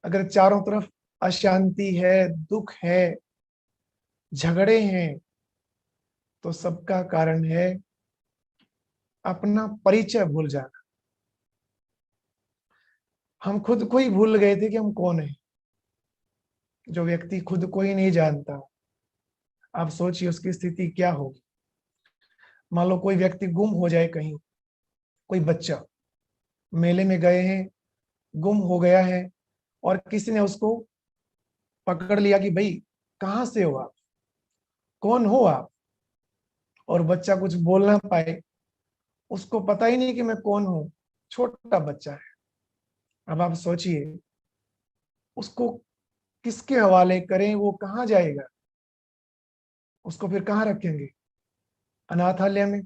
अगर चारों तरफ अशांति है, दुख है, झगड़े हैं, तो सबका कारण है अपना परिचय भूल जाना। हम खुद को ही भूल गए थे कि हम कौन है। जो व्यक्ति खुद को ही नहीं जानता, आप सोचिए उसकी स्थिति क्या होगी। मान लो कोई व्यक्ति गुम हो जाए कहीं, कोई बच्चा मेले में गए हैं, गुम हो गया है, और किसी ने उसको पकड़ लिया कि भाई कहाँ से हो आप, कौन हो आप, और बच्चा कुछ बोल ना पाए, उसको पता ही नहीं कि मैं कौन हूँ, छोटा बच्चा है। अब आप सोचिए उसको किसके हवाले करें, वो कहाँ जाएगा, उसको फिर कहाँ रखेंगे? अनाथालय में।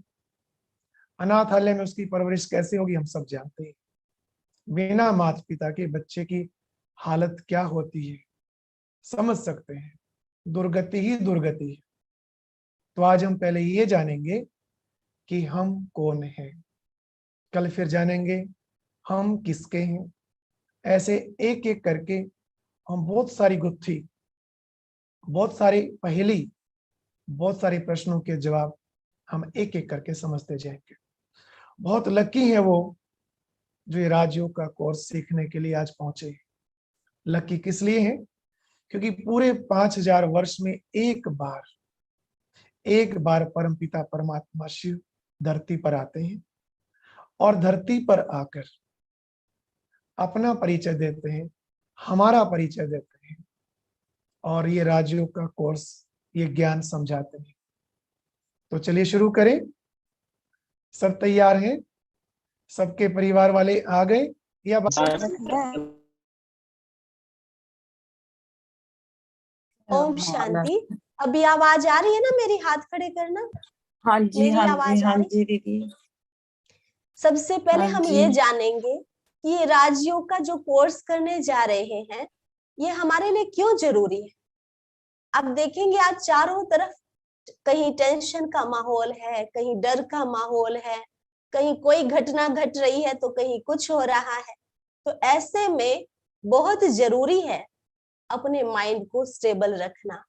अनाथालय में उसकी परवरिश कैसे होगी हम सब जानते हैं। बिना माता पिता के बच्चे की हालत क्या होती है समझ सकते हैं। दुर्गति ही दुर्गति है। तो आज हम पहले ये जानेंगे कि हम कौन हैं, कल फिर जानेंगे हम किसके हैं। ऐसे एक एक करके हम बहुत सारी गुत्थी, बहुत सारी पहेली, बहुत सारे प्रश्नों के जवाब हम एक एक करके समझते जाएंगे। बहुत लकी है वो जो ये राजयोग का कोर्स सीखने के लिए आज पहुंचे। लकी किस लिए है? क्योंकि पूरे 5000 वर्ष में एक बार परमपिता परमात्मा शिव धरती पर आते हैं और धरती पर आकर अपना परिचय देते हैं, हमारा परिचय देते हैं, और ये राजयोग का कोर्स, ये ज्ञान समझाते हैं। तो चलिए शुरू करें। सब तैयार हैं? सबके परिवार वाले आ गए या ओम शांति। अभी आवाज आ रही है ना मेरी? हाथ खड़े करना। हाँ जी, मेरी हाँ आवाज जी, आ हाँ रही? जी दीदी। सबसे पहले हाँ हम जी। ये जानेंगे कि ये राजयोग का जो कोर्स करने जा रहे हैं, ये हमारे लिए क्यों जरूरी है। आप देखेंगे आज चारों तरफ कहीं टेंशन का माहौल है, कहीं डर का माहौल है, कहीं कोई घटना घट रही है तो कहीं कुछ हो रहा है। तो ऐसे में बहुत जरूरी है अपने माइंड को स्टेबल रखना।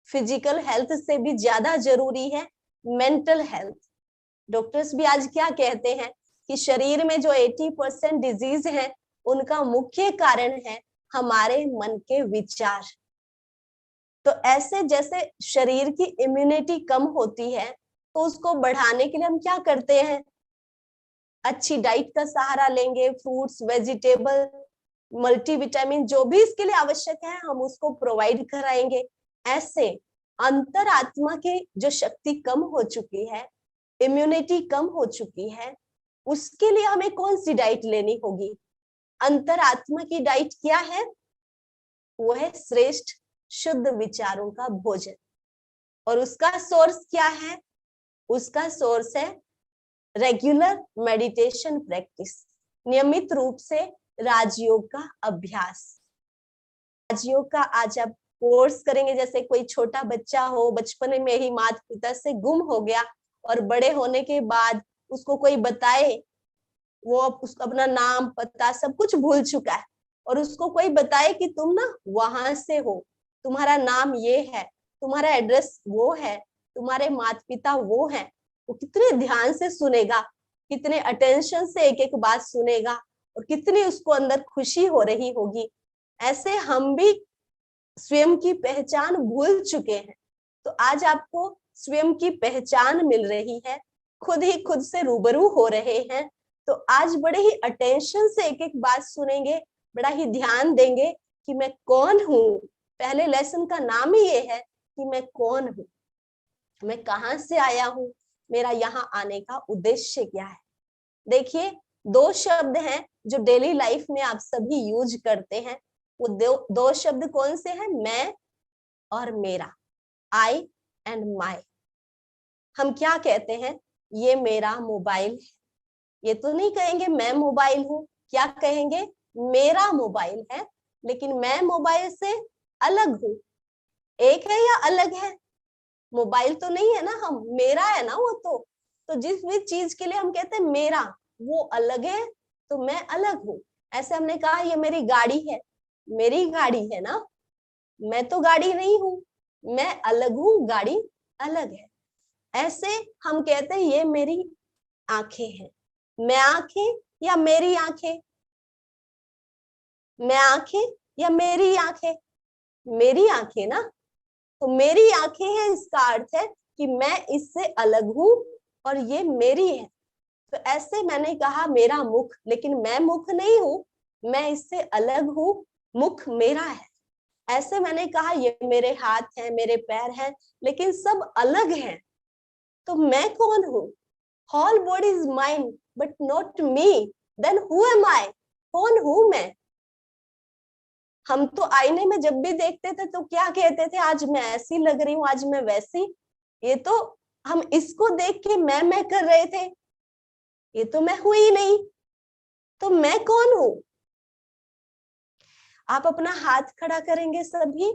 फिजिकल हेल्थ से भी ज्यादा जरूरी है मेंटल हेल्थ। डॉक्टर्स भी आज क्या कहते हैं कि शरीर में जो 80% डिजीज है उनका मुख्य कारण है हमारे मन के विचार। तो ऐसे जैसे शरीर की इम्यूनिटी कम होती है तो उसको बढ़ाने के लिए हम क्या करते हैं? अच्छी डाइट का सहारा लेंगे, फ्रूट्स, वेजिटेबल, मल्टीविटामिन जो भी इसके लिए आवश्यक है हम उसको प्रोवाइड कराएंगे। ऐसे अंतरात्मा की जो शक्ति कम हो चुकी है, इम्यूनिटी कम हो चुकी है, उसके लिए हमें कौन सी डाइट लेनी होगी? अंतरात्मा की डाइट क्या है? वो है श्रेष्ठ शुद्ध विचारों का भोजन। और उसका सोर्स क्या है? उसका सोर्स है रेगुलर मेडिटेशन प्रैक्टिस, नियमित रूप से राजयोग का अभ्यास। राजयोग का आज आप कोर्स करेंगे। जैसे कोई छोटा बच्चा हो, बचपन में ही माता पिता से गुम हो गया और बड़े होने के बाद उसको कोई बताए, वो अपना नाम पता सब कुछ भूल चुका है, और उसको कोई बताए कि तुम ना वहां से हो, तुम्हारा नाम ये है, तुम्हारा एड्रेस वो है, तुम्हारे माता पिता वो है, वो कितने ध्यान से सुनेगा, कितने अटेंशन से एक एक बात सुनेगा, और कितनी उसको अंदर खुशी हो रही होगी। ऐसे हम भी स्वयं की पहचान भूल चुके हैं। तो आज आपको स्वयं की पहचान मिल रही है, खुद ही खुद से रूबरू हो रहे हैं। तो आज बड़े ही अटेंशन से एक एक बात सुनेंगे, बड़ा ही ध्यान देंगे कि मैं कौन हूँ। पहले लेसन का नाम ही ये है कि मैं कौन हूँ, मैं कहाँ से आया हूँ, मेरा यहाँ आने का उद्देश्य क्या है। देखिए, दो शब्द हैं जो डेली लाइफ में आप सभी यूज करते हैं। वो दो शब्द कौन से हैं? मैं और मेरा, आई एंड माई। हम क्या कहते हैं? ये मेरा मोबाइल है। ये तो नहीं कहेंगे मैं मोबाइल हूँ, क्या कहेंगे? मेरा मोबाइल है। लेकिन मैं मोबाइल से अलग हूँ। एक है या अलग है? मोबाइल तो नहीं है ना हम, मेरा है ना वो। तो जिस भी चीज के लिए हम कहते हैं मेरा, वो अलग है, तो मैं अलग हूँ। ऐसे हमने कहा ये मेरी गाड़ी है, मेरी गाड़ी है ना, मैं तो गाड़ी नहीं हूँ, मैं अलग हूँ, गाड़ी अलग है। ऐसे हम कहते हैं ये मेरी आंखें हैं। मैं आंखें या मेरी आंखें? मैं आंखें या मेरी आंखें? मेरी आंखें ना, तो मेरी आंखें हैं इसका अर्थ है कि मैं इससे अलग हूं और ये मेरी है। तो ऐसे मैंने कहा मेरा मुख, लेकिन मैं मुख नहीं हूं, मैं इससे अलग हूं, मुख मेरा है। ऐसे मैंने कहा ये मेरे हाथ हैं, मेरे पैर हैं, लेकिन सब अलग हैं। तो मैं कौन हूं? Whole body is mine but not me. Then who am I? कौन हूं मैं? हम तो आईने में जब भी देखते थे तो क्या कहते थे, आज मैं ऐसी लग रही हूँ, आज मैं वैसी। ये तो हम इसको देख के मैं कर रहे थे, ये तो मैं हुई ही नहीं। तो मैं कौन हूं? आप अपना हाथ खड़ा करेंगे, सभी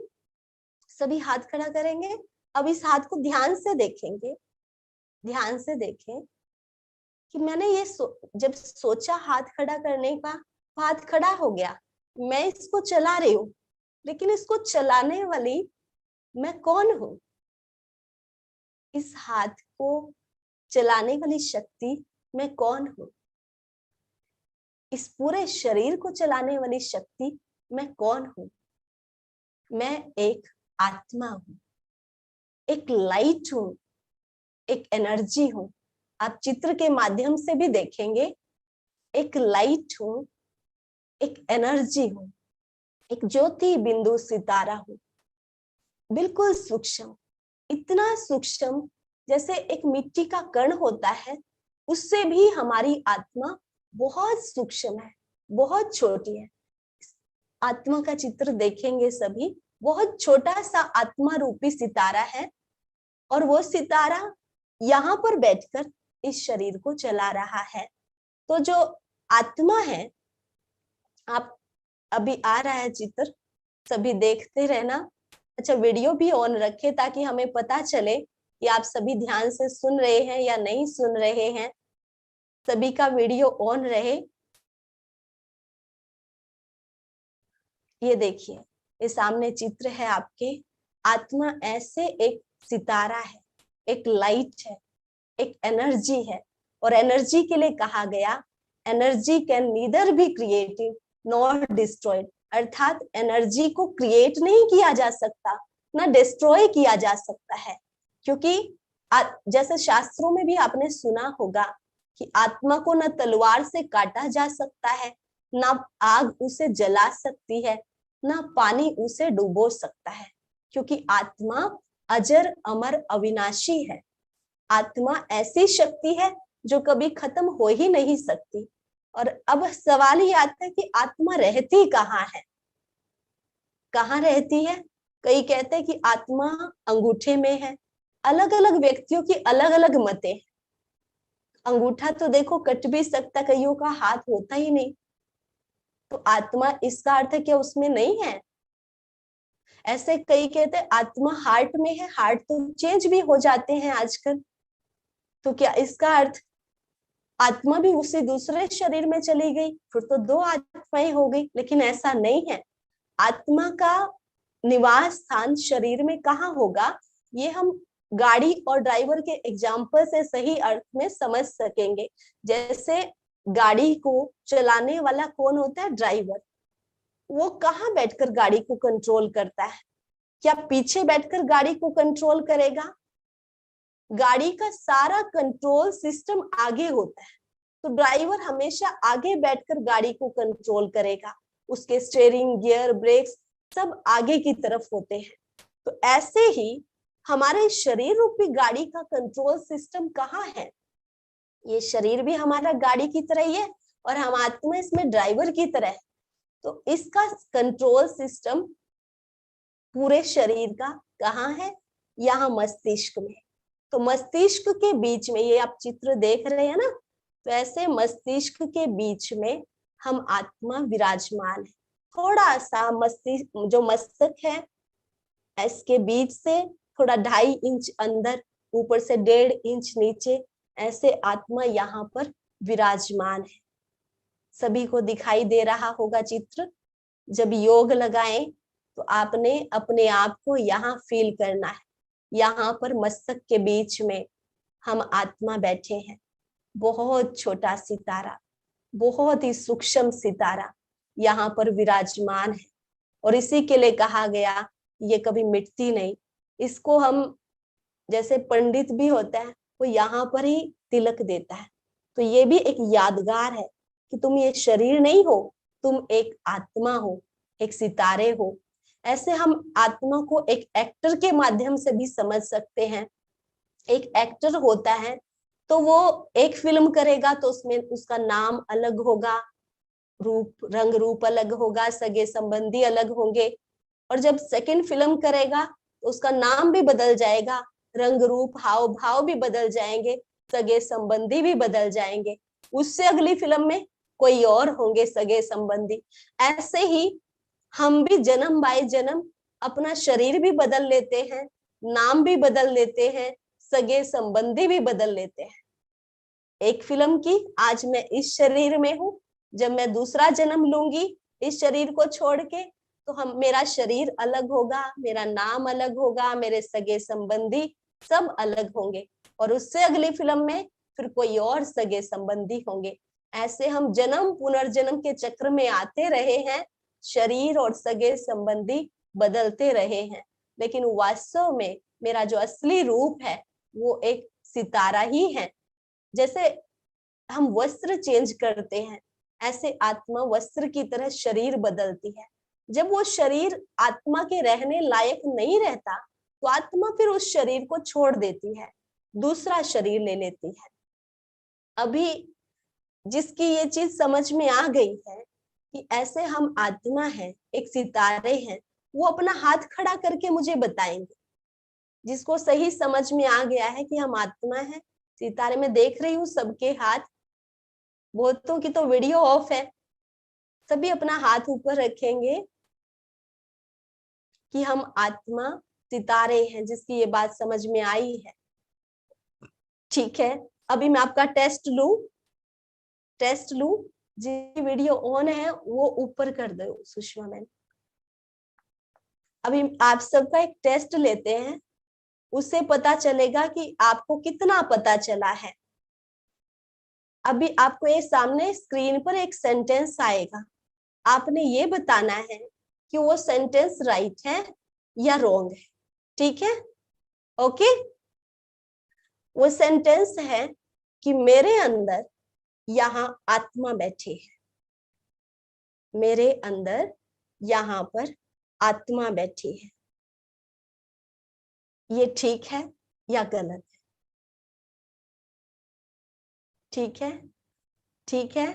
सभी हाथ खड़ा करेंगे। अब इस हाथ को ध्यान से देखेंगे, ध्यान से देखें कि मैंने ये जब सोचा हाथ खड़ा करने का, हाथ खड़ा हो गया, मैं इसको चला रही हूँ, लेकिन इसको चलाने वाली मैं कौन हूं? इस हाथ को चलाने वाली शक्ति मैं कौन हूं? इस पूरे शरीर को चलाने वाली शक्ति मैं कौन हूं? मैं एक आत्मा हूं, एक लाइट हूं, एक एनर्जी हूं। आप चित्र के माध्यम से भी देखेंगे, एक लाइट हूं, एक एनर्जी हूं, एक ज्योति बिंदु सितारा हूं, बिल्कुल सूक्ष्म, इतना सूक्ष्म जैसे एक मिट्टी का कण होता है, उससे भी हमारी आत्मा बहुत सूक्ष्म है, बहुत छोटी है। आत्मा का चित्र देखेंगे सभी, बहुत छोटा सा आत्मा रूपी सितारा है, और वो सितारा यहाँ पर बैठकर इस शरीर को चला रहा है। तो जो आत्मा है, आप अभी आ रहा है चित्र, सभी देखते रहना। अच्छा, वीडियो भी ऑन रखे ताकि हमें पता चले कि आप सभी ध्यान से सुन रहे हैं या नहीं सुन रहे हैं। सभी का वीडियो ऑन रहे। ये देखिए, ये सामने चित्र है आपके। आत्मा ऐसे एक सितारा है, एक लाइट है, एक एनर्जी है। और एनर्जी के लिए कहा गया, energy can neither be created nor destroyed. अर्थात एनर्जी को क्रिएट नहीं किया जा सकता, ना डिस्ट्रॉय किया जा सकता है। क्योंकि जैसे शास्त्रों में भी आपने सुना होगा कि आत्मा को न तलवार से काटा जा सकता है, ना आग उसे जला सकती है, ना पानी उसे डुबो सकता है, क्योंकि आत्मा अजर अमर अविनाशी है। आत्मा ऐसी शक्ति है जो कभी खत्म हो ही नहीं सकती। और अब सवाल ये आता है कि आत्मा रहती कहाँ है? कहाँ रहती है? कई कहते हैं कि आत्मा अंगूठे में है। अलग अलग व्यक्तियों की अलग अलग मतें हैं। अंगूठा तो देखो कट भी सकता, कईयों का हाथ होता ही नहीं। तो आत्मा, इसका अर्थ है क्या उसमें नहीं है? ऐसे कई कहते हैं आत्मा हार्ट में है। हार्ट तो चेंज भी हो जाते हैं आजकल। तो क्या इसका अर्थ आत्मा भी उसी दूसरे शरीर में चली गई? फिर तो दो आत्माएं हो गई। लेकिन ऐसा नहीं है। आत्मा का निवास स्थान शरीर में कहाँ होगा, ये हम गाड़ी और ड्राइवर के एग्जाम्पल से सही अर्थ में समझ सकेंगे। जैसे गाड़ी को चलाने वाला कौन होता है? ड्राइवर। वो कहाँ बैठकर गाड़ी को कंट्रोल करता है? क्या पीछे बैठकर गाड़ी को कंट्रोल करेगा? गाड़ी का सारा कंट्रोल सिस्टम आगे होता है। तो ड्राइवर हमेशा आगे बैठकर गाड़ी को कंट्रोल करेगा। उसके स्टीयरिंग, गियर, ब्रेक्स सब आगे की तरफ होते हैं। तो ऐसे ही हमारे शरीर रूपी गाड़ी का कंट्रोल सिस्टम कहाँ है? ये शरीर भी हमारा गाड़ी की तरह ही है और हम आत्मा इसमें ड्राइवर की तरह है। तो इसका कंट्रोल सिस्टम पूरे शरीर का कहाँ है? यहाँ मस्तिष्क में। तो मस्तिष्क के बीच में, ये आप चित्र देख रहे हैं ना, तो ऐसे मस्तिष्क के बीच में हम आत्मा विराजमान है। थोड़ा सा मस्तिष्क, जो मस्तक है, इसके बीच से थोड़ा 2.5 इंच अंदर, ऊपर से 1.5 इंच नीचे, ऐसे आत्मा यहाँ पर विराजमान है। सभी को दिखाई दे रहा होगा चित्र। जब योग लगाएं तो आपने अपने आप को यहाँ फील करना है। यहाँ पर मस्तक के बीच में हम आत्मा बैठे हैं, बहुत छोटा सितारा, बहुत ही सूक्ष्म सितारा यहाँ पर विराजमान है। और इसी के लिए कहा गया ये कभी मिटती नहीं। इसको हम, जैसे पंडित भी होता है वो यहाँ पर ही तिलक देता है। तो ये भी एक यादगार है कि तुम ये शरीर नहीं हो, तुम एक आत्मा हो, एक सितारे हो। ऐसे हम आत्मा को एक एक्टर के माध्यम से भी समझ सकते हैं। एक एक्टर होता है तो वो एक फिल्म करेगा तो उसमें उसका नाम अलग होगा, रूप रंग रूप अलग होगा, सगे संबंधी अलग होंगे। और जब सेकंड फिल्म करेगा तो उसका नाम भी बदल जाएगा, रंग रूप हाव भाव भी बदल जाएंगे, सगे संबंधी भी बदल जाएंगे। उससे अगली फिल्म में कोई और होंगे सगे संबंधी। ऐसे ही हम भी जन्म बाय जन्म अपना शरीर भी बदल लेते हैं, नाम भी बदल लेते हैं, सगे संबंधी भी बदल लेते हैं। एक फिल्म की आज मैं इस शरीर में हूं, जब मैं दूसरा जन्म लूंगी इस शरीर को छोड़ के तो हम, मेरा शरीर अलग होगा, मेरा नाम अलग होगा, मेरे सगे संबंधी सब अलग होंगे। और उससे अगली फिल्म में फिर कोई और सगे संबंधी होंगे। ऐसे हम जन्म पुनर्जन्म के चक्र में आते रहे हैं, शरीर और सगे संबंधी बदलते रहे हैं। लेकिन वास्तव में मेरा जो असली रूप है वो एक सितारा ही है। जैसे हम वस्त्र चेंज करते हैं, ऐसे आत्मा वस्त्र की तरह शरीर बदलती है। जब वो शरीर आत्मा के रहने लायक नहीं रहता तो आत्मा फिर उस शरीर को छोड़ देती है, दूसरा शरीर ले लेती है। अभी जिसकी ये चीज समझ में आ गई है कि ऐसे हम आत्मा हैं, एक सितारे हैं, वो अपना हाथ खड़ा करके मुझे बताएंगे। जिसको सही समझ में आ गया है कि हम आत्मा हैं, सितारे में देख रही हूँ सबके हाथ, बहुतों की तो वीडियो ऑफ है, सभी अपना हाथ ऊपर रखेंगे कि हम आत्मा सितारे हैं, जिसकी ये बात समझ में आई है। ठीक है, अभी मैं आपका टेस्ट लू। जी वीडियो ऑन है वो ऊपर कर दो सुषमा मैम। अभी आप सबका एक टेस्ट लेते हैं, उससे पता चलेगा कि आपको कितना पता चला है। अभी आपको ये सामने स्क्रीन पर एक सेंटेंस आएगा, आपने ये बताना है कि वो सेंटेंस राइट है या रॉन्ग है। ठीक है, ओके। वो सेंटेंस है कि मेरे अंदर यहाँ आत्मा बैठी है, मेरे अंदर यहाँ पर आत्मा बैठी है। ये ठीक है या गलत है? ठीक है, ठीक है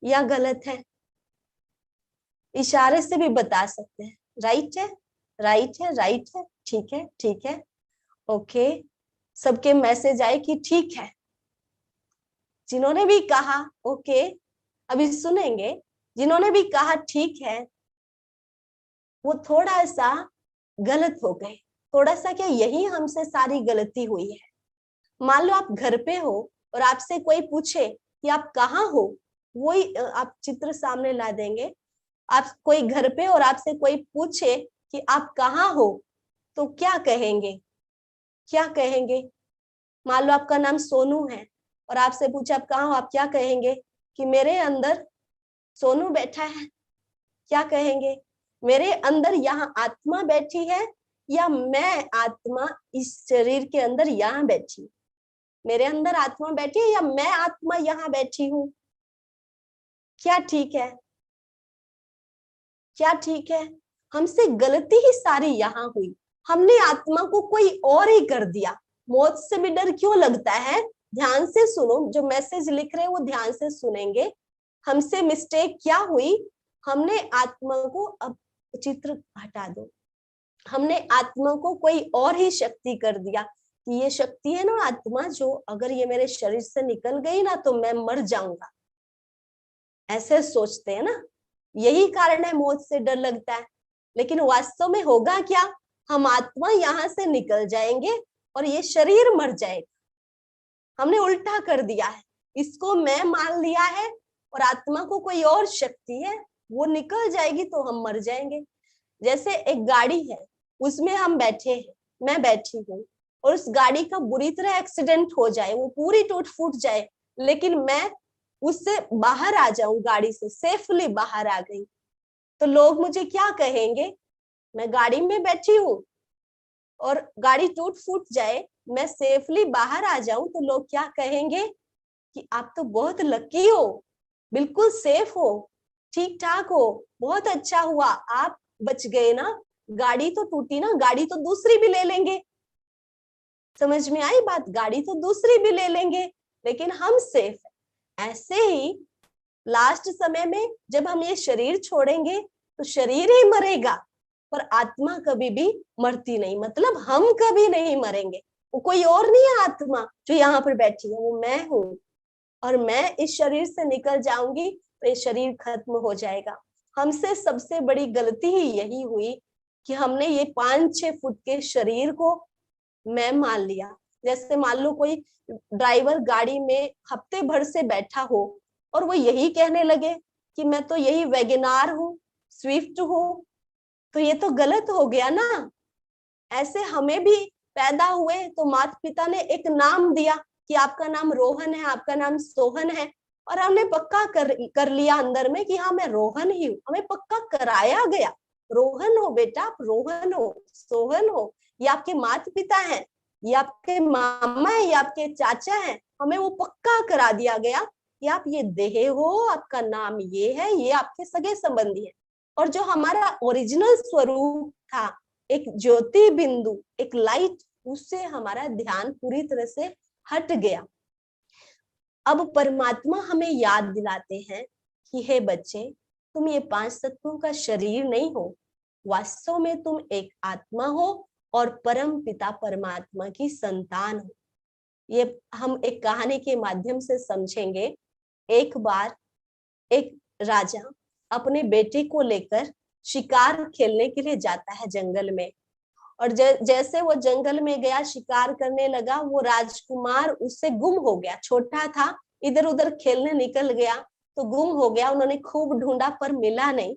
या गलत है? इशारे से भी बता सकते हैं, राइट है, राइट है, राइट है, ठीक है, ठीक है, ओके। सबके मैसेज आए कि ठीक है। जिन्होंने भी कहा ओके, अभी सुनेंगे, जिन्होंने भी कहा ठीक है वो थोड़ा सा गलत हो गए। थोड़ा सा क्या, यही हमसे सारी गलती हुई है। मान लो आप घर पे हो और आपसे कोई पूछे कि आप कहाँ हो, वही आप चित्र सामने ला देंगे। आप कोई घर पे और आपसे कोई पूछे कि आप कहाँ हो तो क्या कहेंगे, क्या कहेंगे? मान लो आपका नाम सोनू है और आपसे पूछे आप कहाँ हो, आप क्या कहेंगे? कि मेरे अंदर सोनू बैठा है। क्या कहेंगे? मेरे अंदर यहाँ आत्मा बैठी है या मैं आत्मा इस शरीर के अंदर यहाँ बैठी? मेरे अंदर आत्मा बैठी है या मैं आत्मा यहाँ बैठी हूं? क्या ठीक है, क्या ठीक है? हमसे गलती ही सारी यहाँ हुई, हमने आत्मा को कोई और ही कर दिया। मौत से भी डर क्यों लगता है? ध्यान से सुनो, जो मैसेज लिख रहे हैं वो ध्यान से सुनेंगे। हमसे मिस्टेक क्या हुई? हमने आत्मा को, अब चित्र हटा दो, हमने आत्मा को कोई और ही शक्ति कर दिया कि ये शक्ति है ना आत्मा, जो अगर ये मेरे शरीर से निकल गई ना तो मैं मर जाऊंगा। ऐसे सोचते हैं ना, यही कारण है मौत से डर लगता है। लेकिन वास्तव में होगा क्या? हम आत्मा यहाँ से निकल जाएंगे और ये शरीर मर जाएगा। हमने उल्टा कर दिया है, इसको मैं मान लिया है और आत्मा को कोई और शक्ति है वो निकल जाएगी तो हम मर जाएंगे। जैसे एक गाड़ी है, उसमें हम बैठे हैं, मैं बैठी हूँ, और उस गाड़ी का बुरी तरह एक्सीडेंट हो जाए, वो पूरी टूट फूट जाए, लेकिन मैं उससे बाहर आ जाऊं, गाड़ी से सेफली बाहर आ गई, तो लोग मुझे क्या कहेंगे? मैं गाड़ी में बैठी हूँ और गाड़ी टूट फूट जाए, मैं सेफली बाहर आ जाऊं, तो लोग क्या कहेंगे कि आप तो बहुत लकी हो, बिल्कुल सेफ हो, ठीक ठाक हो, बहुत अच्छा हुआ आप बच गए ना, गाड़ी तो टूटी ना, गाड़ी तो दूसरी भी ले लेंगे। समझ में आई बात? गाड़ी तो दूसरी भी ले लेंगे, लेकिन हम सेफ है। ऐसे ही लास्ट समय में जब हम ये शरीर छोड़ेंगे तो शरीर ही मरेगा, पर आत्मा कभी भी मरती नहीं, मतलब हम कभी नहीं मरेंगे। वो कोई और नहीं है आत्मा जो यहाँ पर बैठी है, वो मैं हूँ, और मैं इस शरीर से निकल जाऊंगी तो ये शरीर खत्म हो जाएगा। हमसे सबसे बड़ी गलती ही यही हुई कि हमने ये 5-6 फुट के शरीर को मैं मान लिया। जैसे मान लो कोई ड्राइवर गाड़ी में हफ्ते भर से बैठा हो और वो यही कहने लगे कि मैं तो यही वैगनार हूँ, स्विफ्ट हूँ, तो ये तो गलत हो गया ना। ऐसे हमें भी पैदा हुए तो माता पिता ने एक नाम दिया कि आपका नाम रोहन है, आपका नाम सोहन है, और हमने पक्का कर लिया अंदर में कि हाँ मैं रोहन ही हूँ। हमें पक्का कराया गया, रोहन हो बेटा, आप रोहन हो, सोहन हो, ये आपके माता पिता हैं, ये आपके मामा है, ये आपके चाचा हैं। हमें वो पक्का करा दिया गया कि आप ये देह हो, आपका नाम ये है, ये आपके सगे संबंधी है। और जो हमारा ओरिजिनल स्वरूप था, एक ज्योति बिंदु, एक लाइट, उससे हमारा ध्यान पूरी तरह से हट गया। अब परमात्मा हमें याद दिलाते हैं कि हे बच्चे, तुम ये 5 तत्वों का शरीर नहीं हो, वास्तव में तुम एक आत्मा हो और परम पिता परमात्मा की संतान हो। ये हम एक कहानी के माध्यम से समझेंगे। एक बार एक राजा अपने बेटे को लेकर शिकार खेलने के लिए जाता है जंगल में, और जैसे वो जंगल में गया, शिकार करने लगा, वो राजकुमार उससे गुम हो गया। छोटा था, इधर उधर खेलने निकल गया तो गुम हो गया। उन्होंने खूब ढूंढा पर मिला नहीं,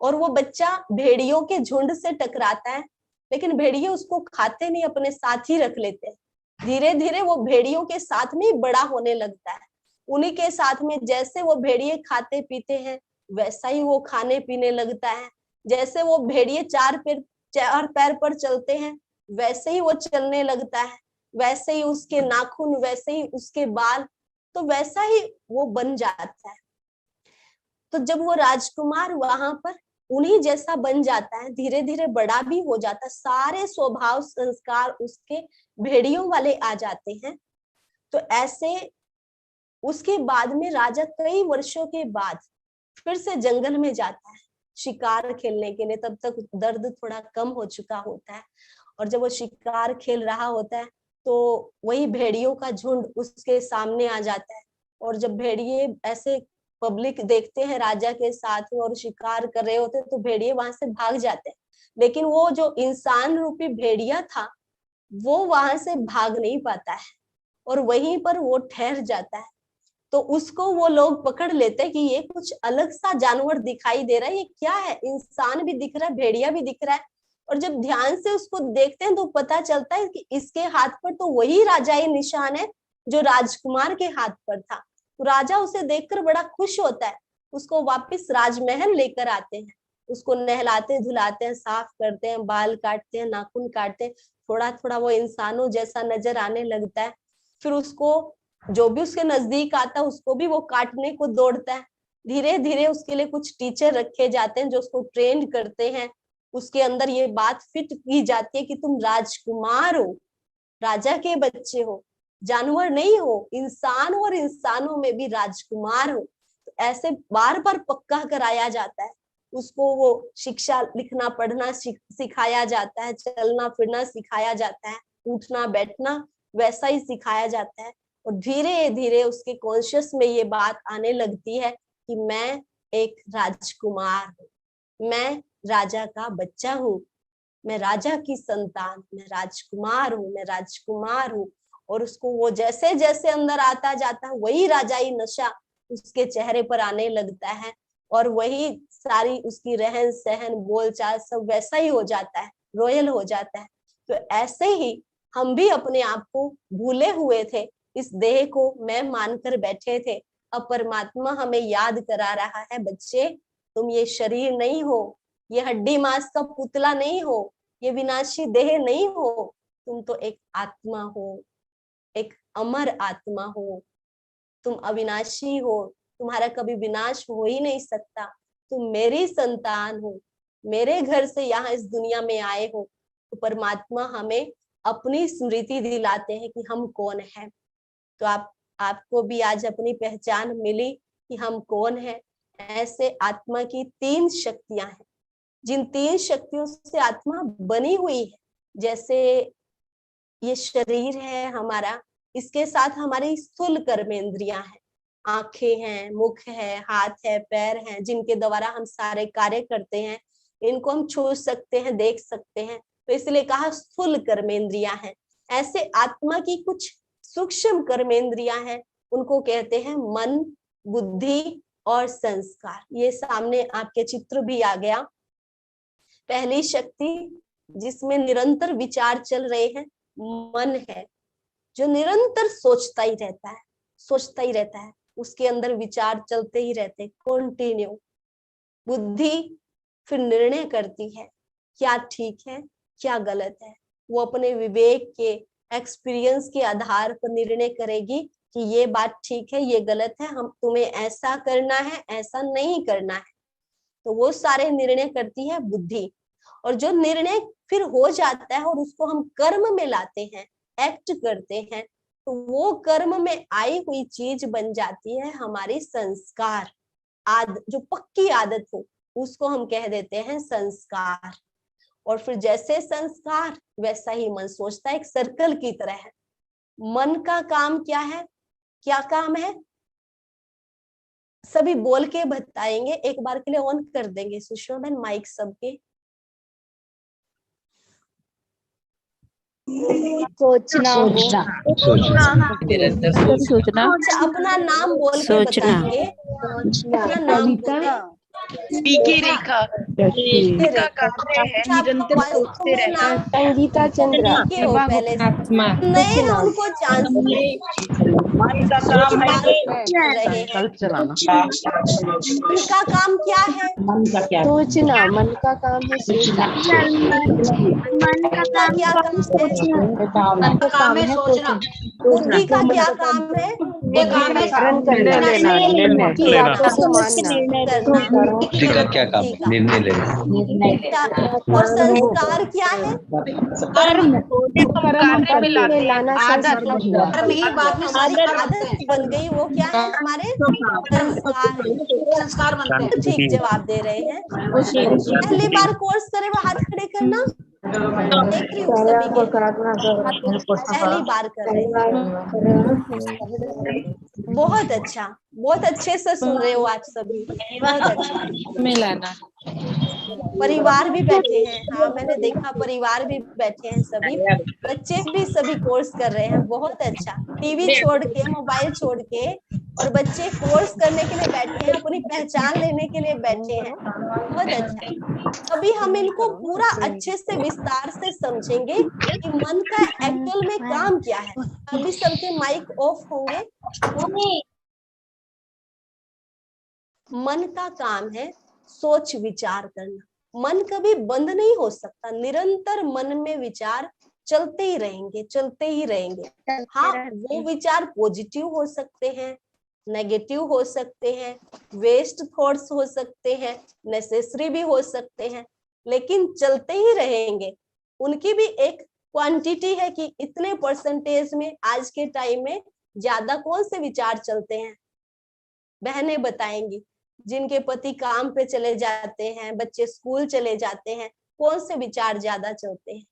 और वो बच्चा भेड़ियों के झुंड से टकराता है, लेकिन भेड़िए उसको खाते नहीं, अपने साथ ही रख लेते हैं। धीरे धीरे वो भेड़ियों के साथ में ही बड़ा होने लगता है। उन्हीं के साथ में जैसे वो भेड़िए खाते पीते हैं, वैसा ही वो खाने पीने लगता है। जैसे वो भेड़िए 4 पैर पर चलते हैं, वैसे ही वो चलने लगता है। वैसे ही उसके नाखून, वैसे ही उसके बाल, तो वैसा ही वो बन जाता है। तो जब वो राजकुमार वहां पर उन्हीं जैसा बन जाता है, धीरे धीरे बड़ा भी हो जाता है, सारे स्वभाव संस्कार उसके भेड़ियों वाले आ जाते हैं। तो ऐसे उसके बाद में राजा कई वर्षों के बाद फिर से जंगल में जाता है शिकार खेलने के लिए। तब तक दर्द थोड़ा कम हो चुका होता है, और जब वो शिकार खेल रहा होता है तो वही भेड़ियों का झुंड उसके सामने आ जाता है। और जब भेड़िए ऐसे पब्लिक देखते हैं राजा के साथ में और शिकार कर रहे होते हैं, तो भेड़िए वहां से भाग जाते हैं। लेकिन वो जो इंसान रूपी भेड़िया था, वो वहां से भाग नहीं पाता है और वहीं पर वो ठहर जाता है। तो उसको वो लोग पकड़ लेते हैं कि ये कुछ अलग सा जानवर दिखाई दे रहा है, ये क्या है? इंसान भी दिख रहा है, भेड़िया भी दिख रहा है। और जब ध्यान से उसको देखते हैं तो पता चलता है कि इसके हाथ पर तो वही राजाई निशान है जो राजकुमार के हाथ पर था। तो राजा उसे देखकर बड़ा खुश होता है, उसको वापस राजमहल लेकर आते हैं, उसको नहलाते धुलाते हैं, साफ करते हैं, बाल काटते हैं, नाखून काटते हैं, थोड़ा थोड़ा वो इंसानों जैसा नजर आने लगता है। फिर उसको जो भी उसके नजदीक आता है उसको भी वो काटने को दौड़ता है। धीरे धीरे उसके लिए कुछ टीचर रखे जाते हैं जो उसको ट्रेन करते हैं। उसके अंदर ये बात फिट की जाती है कि तुम राजकुमार हो, राजा के बच्चे हो, जानवर नहीं हो, इंसान हो, और इंसानों में भी राजकुमार हो। तो ऐसे बार बार पक्का कराया जाता है उसको। वो शिक्षा, लिखना पढ़ना सिखाया जाता है, चलना फिरना सिखाया जाता है, उठना बैठना वैसा ही सिखाया जाता है। और धीरे धीरे उसके कॉन्शियस में ये बात आने लगती है कि मैं एक राजकुमार हूँ, मैं राजा का बच्चा हूँ, मैं राजा की संतान, मैं राजकुमार हूँ, मैं राजकुमार हूँ। और उसको वो जैसे जैसे अंदर आता जाता है, वही राजाई नशा उसके चेहरे पर आने लगता है। और वही सारी उसकी रहन सहन बोलचाल सब वैसा ही हो जाता है, रॉयल हो जाता है। तो ऐसे ही हम भी अपने आप को भूले हुए थे, इस देह को मैं मानकर बैठे थे। अब परमात्मा हमें याद करा रहा है, बच्चे तुम ये शरीर नहीं हो, ये हड्डी मांस का पुतला नहीं हो, ये विनाशी देह नहीं हो, तुम तो एक आत्मा हो, एक अमर आत्मा हो, तुम अविनाशी हो, तुम्हारा कभी विनाश हो ही नहीं सकता, तुम मेरी संतान हो, मेरे घर से यहाँ इस दुनिया में आए हो। तो परमात्मा हमें अपनी स्मृति दिलाते हैं कि हम कौन है। तो आपको भी आज अपनी पहचान मिली कि हम कौन है। ऐसे आत्मा की 3 शक्तियां हैं, जिन 3 शक्तियों से आत्मा बनी हुई है। जैसे ये शरीर है हमारा, इसके साथ हमारी स्थूल कर्मेंद्रियां हैं, आंखें हैं, मुख है, हाथ है, पैर हैं, जिनके द्वारा हम सारे कार्य करते हैं। इनको हम छू सकते हैं, देख सकते हैं, तो इसलिए कहा स्थूल कर्मेंद्रियां हैं। ऐसे आत्मा की कुछ सूक्ष्म कर्मेंद्रियां हैं, उनको कहते हैं मन, बुद्धि और संस्कार। ये सामने आपके चित्र भी आ गया। पहली शक्ति जिसमें निरंतर विचार चल रहे हैं, मन है, जो निरंतर सोचता ही रहता है, सोचता ही रहता है, उसके अंदर विचार चलते ही रहते, कंटिन्यू। बुद्धि फिर निर्णय करती है, क्या ठीक है क्या गलत है। वो अपने विवेक के, एक्सपीरियंस के आधार पर निर्णय करेगी कि ये बात ठीक है, ये गलत है, हम तुम्हें ऐसा करना है, ऐसा नहीं करना है। तो वो सारे निर्णय करती है बुद्धि। और जो निर्णय फिर हो जाता है और उसको हम कर्म में लाते हैं, एक्ट करते हैं, तो वो कर्म में आई हुई चीज बन जाती है हमारी संस्कार। जो पक्की आदत हो उसको हम कह देते हैं संस्कार। और फिर जैसे संस्कार वैसा ही मन सोचता है, एक सर्कल की तरह है। मन का काम क्या है, क्या काम है, सभी बोल के बताएंगे। एक बार के लिए ऑन कर देंगे सुषमा बहन माइक सबके। सोचना सोचना अच्छा, अपना नाम बोल के बताएंगे, अपना नाम बोल के। पीके रेखा का कार्य है निरंतर सोचते रहना। संगीता चंद्रा पीके हो पहले नए हैं, उनको चांस मन का काम है रहे हैं। उनका काम क्या है, सोचना, मन का काम है सोचना। मन का क्या काम है, मन का काम है सोचना। बुद्धि का क्या काम है, निर्णय करना, की बातों को मानना। बुद्धि का क्या काम है, निर्णय लेना। और संस्कार क्या है, कर्म में लाना संस्कार। हमारी आदत बन गई, वो क्या है हमारे संस्कार बनते हैं। ठीक जवाब दे रहे हैं। पहली बार कोर्स करे वो हाथ खड़े करना, देख रही हूँ सभी के पहली बार कर रहे हैं। बहुत अच्छा, बहुत अच्छे से सुन रहे हो आज सभी, बहुत अच्छा। मिलाना परिवार भी बैठे हैं, हाँ मैंने देखा परिवार भी बैठे हैं, सभी बच्चे भी सभी कोर्स कर रहे हैं। बहुत अच्छा, टीवी छोड़ के, मोबाइल छोड़ के और बच्चे कोर्स करने के लिए बैठे हैं, अपनी पहचान लेने के लिए बैठे हैं। बहुत अच्छा। अभी हम इनको पूरा अच्छे से विस्तार से समझेंगे कि मन का एक्चुअल में काम क्या है। अभी सबके माइक ऑफ होंगे। मन का काम है सोच विचार करना। मन कभी बंद नहीं हो सकता, निरंतर मन में विचार चलते ही रहेंगे, चलते ही रहेंगे। हाँ, वो विचार पॉजिटिव हो सकते हैं, नेगेटिव हो सकते हैं, वेस्ट थॉट्स हो सकते हैं, नेसेसरी भी हो सकते हैं, लेकिन चलते ही रहेंगे। उनकी भी एक क्वांटिटी है कि इतने परसेंटेज में आज के टाइम में ज्यादा कौन से विचार चलते हैं, बहनें बताएंगी। जिनके पति काम पे चले जाते हैं, बच्चे स्कूल चले जाते हैं, कौन से विचार ज्यादा चलते हैं?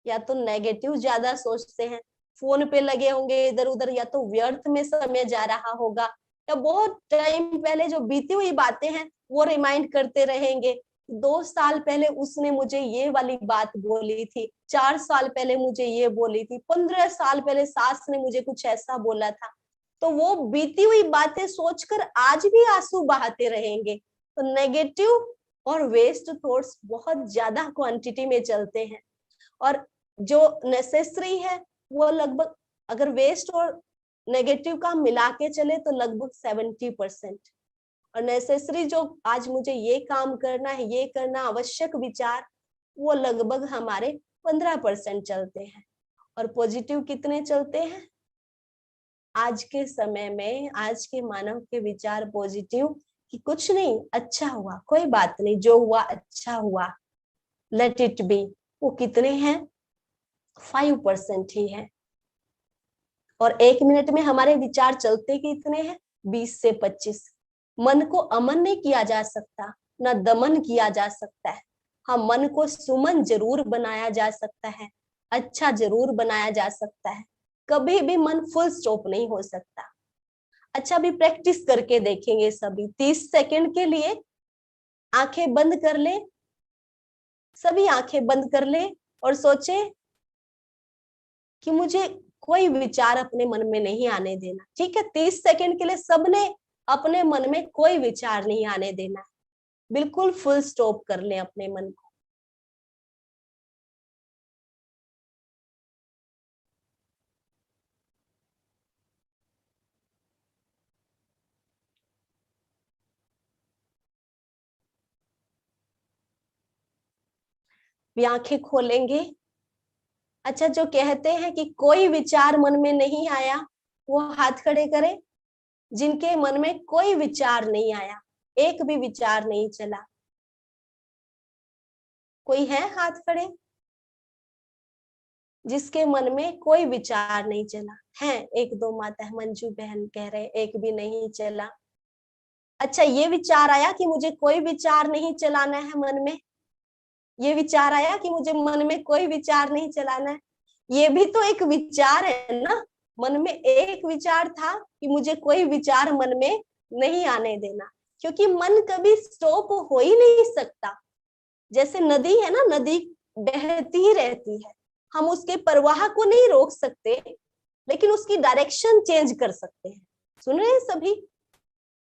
या तो नेगेटिव ज्यादा सोचते हैं, फोन पे लगे होंगे इधर उधर, या तो व्यर्थ में समय जा रहा होगा, या बहुत टाइम पहले जो बीती हुई बातें हैं वो रिमाइंड करते रहेंगे। 2 साल पहले उसने मुझे ये वाली बात बोली थी, 4 साल पहले मुझे ये बोली थी, 15 साल पहले सास ने मुझे कुछ ऐसा बोला था। तो वो बीती हुई बातें सोचकर आज भी आंसू बहाते रहेंगे। तो नेगेटिव और वेस्ट थॉट्स बहुत ज्यादा क्वांटिटी में चलते हैं, और जो नेसेसरी है वो लगभग, अगर वेस्ट और नेगेटिव का मिला के चले तो लगभग 70%, और नेसेसरी जो आज मुझे ये काम करना है, ये करना आवश्यक विचार, वो लगभग हमारे 15% चलते हैं। और पॉजिटिव कितने चलते हैं? आज के समय में आज के मानव के विचार पॉजिटिव कि कुछ नहीं, अच्छा हुआ, कोई बात नहीं, जो हुआ अच्छा हुआ, लेट इट बी, वो कितने हैं? 5% ही है। और 1 मिनट में हमारे विचार चलते कितने हैं? 20 से 25। मन को अमन नहीं किया जा सकता, ना दमन किया जा सकता है। हाँ, मन को सुमन जरूर बनाया जा सकता है, अच्छा जरूर बनाया जा सकता है, कभी भी मन फुल स्टॉप नहीं हो सकता। अच्छा, अभी प्रैक्टिस करके देखेंगे सभी। 30 सेकंड के लिए आंखें बंद कर ले, सभी आंखें बंद कर ले और सोचे कि मुझे कोई विचार अपने मन में नहीं आने देना। ठीक है, 30 सेकंड के लिए सबने अपने मन में कोई विचार नहीं आने देना, बिल्कुल फुल स्टॉप कर ले अपने मन को। भी आंखें खोलेंगे। अच्छा, जो कहते हैं कि कोई विचार मन में नहीं आया, वो हाथ खड़े करें। जिनके मन में कोई विचार नहीं आया, एक भी विचार नहीं चला, कोई है? हाथ खड़े। जिसके मन में कोई विचार नहीं चला है, 1-2 माता है, मंजू बहन कह रहे एक भी नहीं चला। अच्छा, ये विचार आया कि मुझे कोई विचार नहीं चलाना है मन में, ये विचार आया कि मुझे मन में कोई विचार नहीं चलाना है, ये भी तो एक विचार है ना। मन में एक विचार था कि मुझे कोई विचार मन में नहीं आने देना, क्योंकि मन कभी स्टॉप हो ही नहीं सकता। जैसे नदी है ना, नदी बहती ही रहती है, हम उसके प्रवाह को नहीं रोक सकते, लेकिन उसकी डायरेक्शन चेंज कर सकते हैं। सुन रहे हैं सभी?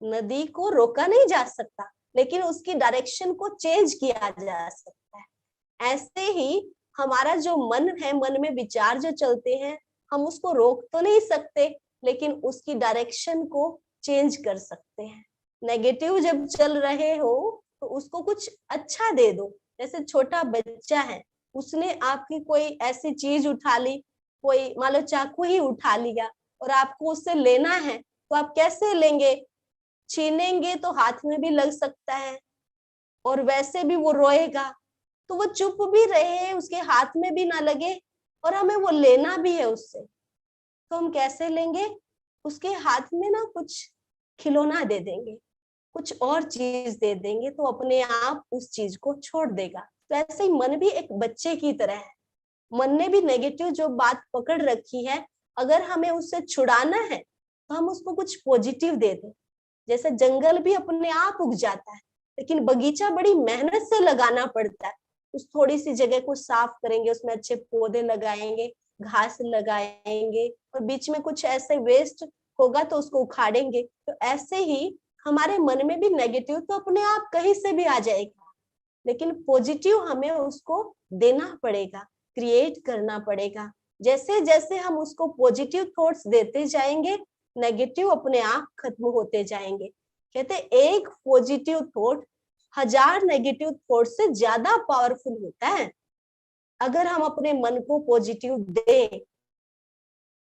नदी को रोका नहीं जा सकता, लेकिन उसकी डायरेक्शन को चेंज किया जा सकता है। ऐसे ही हमारा जो मन है, मन में विचार जो चलते हैं, हम उसको रोक तो नहीं सकते, लेकिन उसकी डायरेक्शन को चेंज कर सकते हैं। नेगेटिव जब चल रहे हो तो उसको कुछ अच्छा दे दो। जैसे छोटा बच्चा है, उसने आपकी कोई ऐसी चीज उठा ली, कोई मान लो चाकू ही उठा लिया, और आपको उससे लेना है, तो आप कैसे लेंगे? छीनेंगे तो हाथ में भी लग सकता है, और वैसे भी वो रोएगा, तो वो चुप भी रहे, उसके हाथ में भी ना लगे, और हमें वो लेना भी है उससे, तो हम कैसे लेंगे? उसके हाथ में ना कुछ खिलौना दे देंगे, कुछ और चीज दे देंगे, तो अपने आप उस चीज को छोड़ देगा। तो ऐसे ही मन भी एक बच्चे की तरह है। मन ने भी नेगेटिव जो बात पकड़ रखी है, अगर हमें उससे छुड़ाना है तो हम उसको कुछ पॉजिटिव दे दें। जैसे जंगल भी अपने आप उग जाता है, लेकिन बगीचा बड़ी मेहनत से लगाना पड़ता है। उस थोड़ी सी जगह को साफ करेंगे, उसमें अच्छे पौधे लगाएंगे, घास लगाएंगे, और बीच में कुछ ऐसे वेस्ट होगा तो उसको उखाड़ेंगे। तो ऐसे ही हमारे मन में भी नेगेटिव तो अपने आप कहीं से भी आ जाएगा, लेकिन पॉजिटिव हमें उसको देना पड़ेगा, क्रिएट करना पड़ेगा। जैसे जैसे हम उसको पॉजिटिव थॉट्स देते जाएंगे, नेगेटिव अपने आप खत्म होते जाएंगे। कहते एक पॉजिटिव थॉट 1000 नेगेटिव थॉट से ज्यादा पावरफुल होता है। अगर हम अपने मन को पॉजिटिव दें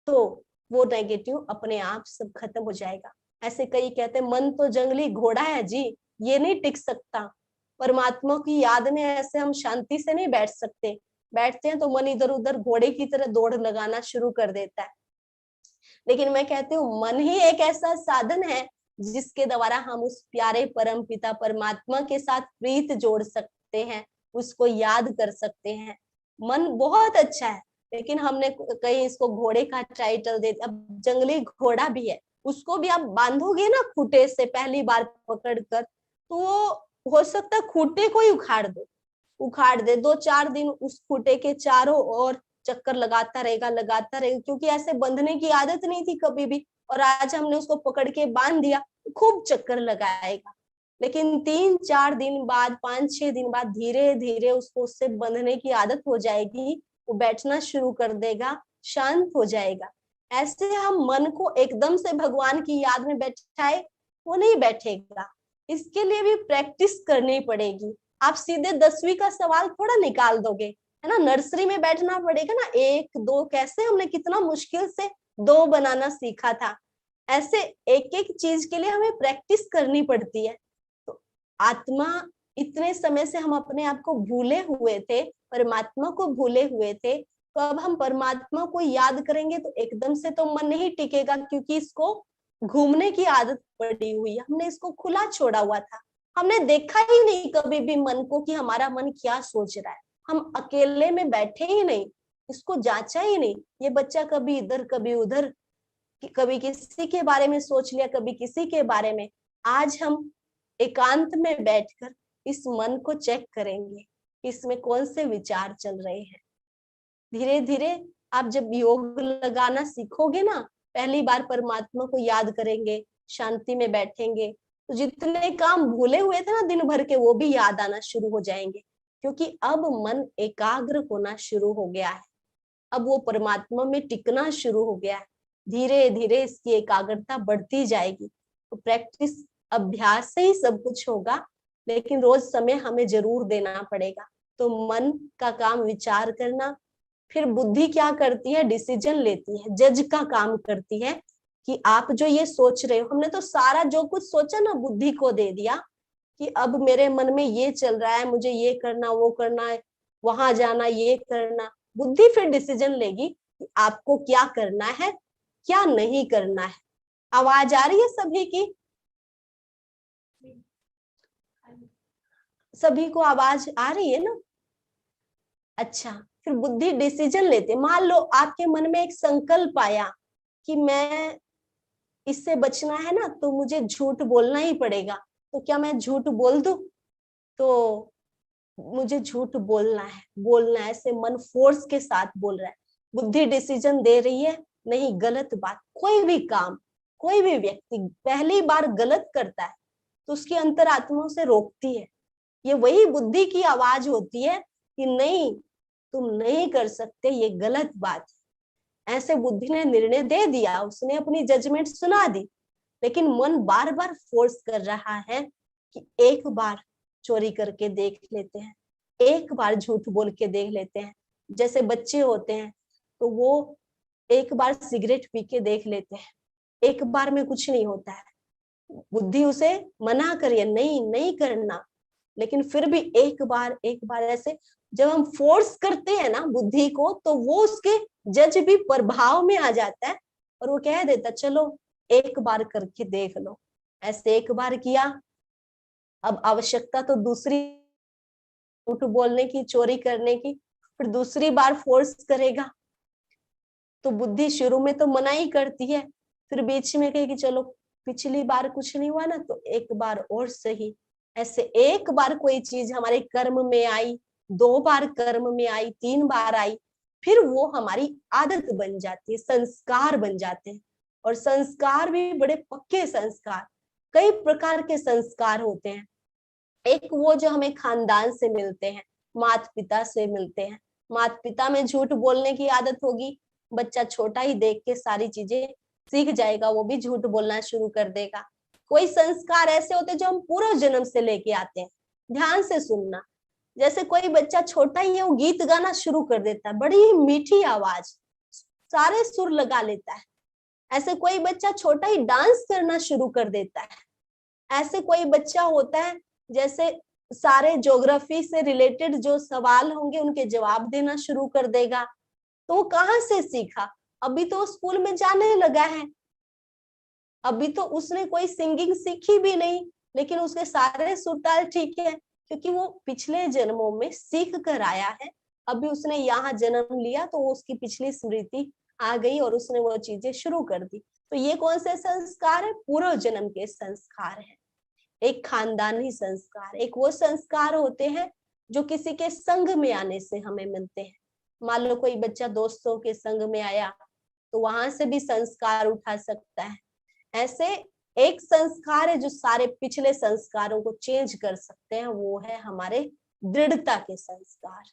तो वो नेगेटिव अपने आप सब खत्म हो जाएगा। ऐसे कई कहते हैं मन तो जंगली घोड़ा है जी, ये नहीं टिक सकता। परमात्मा की याद में ऐसे हम शांति से नहीं बैठ सकते, बैठते हैं तो मन इधर उधर घोड़े की तरह दौड़ लगाना शुरू कर देता है। लेकिन मैं कहती हूँ मन ही एक ऐसा साधन है जिसके द्वारा हम उस प्यारे परम पिता परमात्मा के साथ प्रीत जोड़ सकते हैं, उसको याद कर सकते हैं। मन बहुत अच्छा है, लेकिन हमने कहीं इसको घोड़े का टाइटल दे दिया। अब जंगली घोड़ा भी है, उसको भी आप बांधोगे ना खूंटे से पहली बार पकड़कर, तो वो हो सकता है खूंटे को ही उखाड़ दे। 2-4 दिन उस खूंटे के चारों ओर चक्कर लगाता रहेगा, क्योंकि ऐसे बंधने की आदत नहीं थी कभी भी, और आज हमने उसको पकड़ के बांध दिया, खूब चक्कर लगाएगा। लेकिन 3-4 दिन बाद, 5-6 दिन बाद धीरे धीरे उसको उससे बंधने की आदत हो जाएगी, वो बैठना शुरू कर देगा, शांत हो जाएगा। ऐसे हम मन को एकदम से भगवान की याद में बैठाए, वो नहीं बैठेगा। इसके लिए भी प्रैक्टिस करनी पड़ेगी। आप सीधे 10वीं का सवाल थोड़ा निकाल दोगे, है ना। नर्सरी में बैठना पड़ेगा ना, 1 2 कैसे हमने कितना मुश्किल से 2 बनाना सीखा था। ऐसे एक एक चीज के लिए हमें प्रैक्टिस करनी पड़ती है। तो आत्मा, इतने समय से हम अपने आप को भूले हुए थे, परमात्मा को भूले हुए थे, तो अब हम परमात्मा को याद करेंगे तो एकदम से तो मन नहीं टिकेगा, क्योंकि इसको घूमने की आदत पड़ी हुई है। हमने इसको खुला छोड़ा हुआ था, हमने देखा ही नहीं कभी भी मन को कि हमारा मन क्या सोच रहा है। हम अकेले में बैठे ही नहीं, इसको जांचा ही नहीं। ये बच्चा कभी इधर कभी उधर, कभी किसी के बारे में सोच लिया, कभी किसी के बारे में। आज हम एकांत में बैठकर इस मन को चेक करेंगे कि इसमें कौन से विचार चल रहे हैं। धीरे धीरे आप जब योग लगाना सीखोगे ना, पहली बार परमात्मा को याद करेंगे, शांति में बैठेंगे, तो जितने काम भूले हुए थे ना दिन भर के, वो भी याद आना शुरू हो जाएंगे, क्योंकि अब मन एकाग्र होना शुरू हो गया है। अब वो परमात्मा में टिकना शुरू हो गया है। धीरे धीरे इसकी एकाग्रता बढ़ती जाएगी। तो प्रैक्टिस, अभ्यास से ही सब कुछ होगा, लेकिन रोज समय हमें जरूर देना पड़ेगा। तो मन का काम विचार करना, फिर बुद्धि क्या करती है, डिसीजन लेती है, जज का काम करती है कि आप जो ये सोच रहे हो, हमने तो सारा जो कुछ सोचा ना बुद्धि को दे दिया कि अब मेरे मन में ये चल रहा है, मुझे ये करना, वो करना है, वहां जाना, ये करना। बुद्धि फिर डिसीजन लेगी कि आपको क्या करना है, क्या नहीं करना है। आवाज आ रही है सभी की? सभी को आवाज आ रही है ना? अच्छा, फिर बुद्धि डिसीजन लेते। मान लो आपके मन में एक संकल्प आया कि मैं इससे बचना है ना, तो मुझे झूठ बोलना ही पड़ेगा। तो क्या मैं झूठ बोल दूं? तो मुझे झूठ बोलना है, बोलना है, ऐसे मन फोर्स के साथ बोल रहा है। बुद्धि डिसीजन दे रही है, नहीं, गलत बात। कोई भी काम, कोई भी व्यक्ति पहली बार गलत करता है तो उसकी अंतरात्मा उसे रोकती है। ये वही बुद्धि की आवाज होती है कि नहीं, तुम नहीं कर सकते, ये गलत बात है। ऐसे बुद्धि ने निर्णय दे दिया, उसने अपनी जजमेंट सुना दी, लेकिन मन बार बार फोर्स कर रहा है कि एक बार चोरी करके देख लेते हैं, एक बार झूठ बोल के देख लेते हैं। जैसे बच्चे होते हैं तो वो एक बार सिगरेट पी के देख लेते हैं, एक बार में कुछ नहीं होता है। बुद्धि उसे मना करिए, नहीं नहीं करना, लेकिन फिर भी एक बार ऐसे जब हम फोर्स करते हैं ना बुद्धि को, तो वो उसके जज भी प्रभाव में आ जाता है और वो कह देता चलो एक बार करके देख लो। ऐसे एक बार किया, अब आवश्यकता तो दूसरी, झूठ बोलने की, चोरी करने की, फिर दूसरी बार फोर्स करेगा। तो बुद्धि शुरू में तो मना ही करती है, फिर बीच में कहेगी चलो पिछली बार कुछ नहीं हुआ ना, तो एक बार और सही। ऐसे एक बार कोई चीज हमारे कर्म में आई, 2 बार कर्म में आई, 3 बार आई, फिर वो हमारी आदत बन जाती है, संस्कार बन जाते हैं। और संस्कार भी बड़े पक्के संस्कार, कई प्रकार के संस्कार होते हैं। एक वो जो हमें खानदान से मिलते हैं, माता पिता से मिलते हैं। माता पिता में झूठ बोलने की आदत होगी, बच्चा छोटा ही देख के सारी चीजें सीख जाएगा, वो भी झूठ बोलना शुरू कर देगा। कोई संस्कार ऐसे होते हैं जो हम पूर्व जन्म से लेके आते हैं। ध्यान से सुनना, जैसे कोई बच्चा छोटा ही है, वो गीत गाना शुरू कर देता है, बड़ी ही मीठी आवाज, सारे सुर लगा लेता है। ऐसे कोई बच्चा छोटा ही डांस करना शुरू कर देता है। ऐसे कोई बच्चा होता है जैसे सारे ज्योग्राफी से रिलेटेड जो सवाल होंगे उनके जवाब देना शुरू कर देगा। तो वो कहाँ से सीखा? अभी तो स्कूल में जाने लगा है, अभी तो उसने कोई सिंगिंग सीखी भी नहीं, लेकिन उसके सारे सुर ताल ठीक है, क्योंकि वो पिछले जन्मों में सीख कर आया है। अभी उसने यहाँ जन्म लिया तो वो उसकी पिछली स्मृति आ गई और उसने वो चीजें शुरू कर दी। तो ये कौन से संस्कार है? पूर्व जन्म के संस्कार है। एक खानदानी संस्कार, एक वो संस्कार होते हैं जो किसी के संग में आने से हमें मिलते हैं। मान लो कोई बच्चा दोस्तों के संग में आया तो वहां से भी संस्कार उठा सकता है। ऐसे एक संस्कार है जो सारे पिछले संस्कारों को चेंज कर सकते हैं, वो है हमारे दृढ़ता के संस्कार।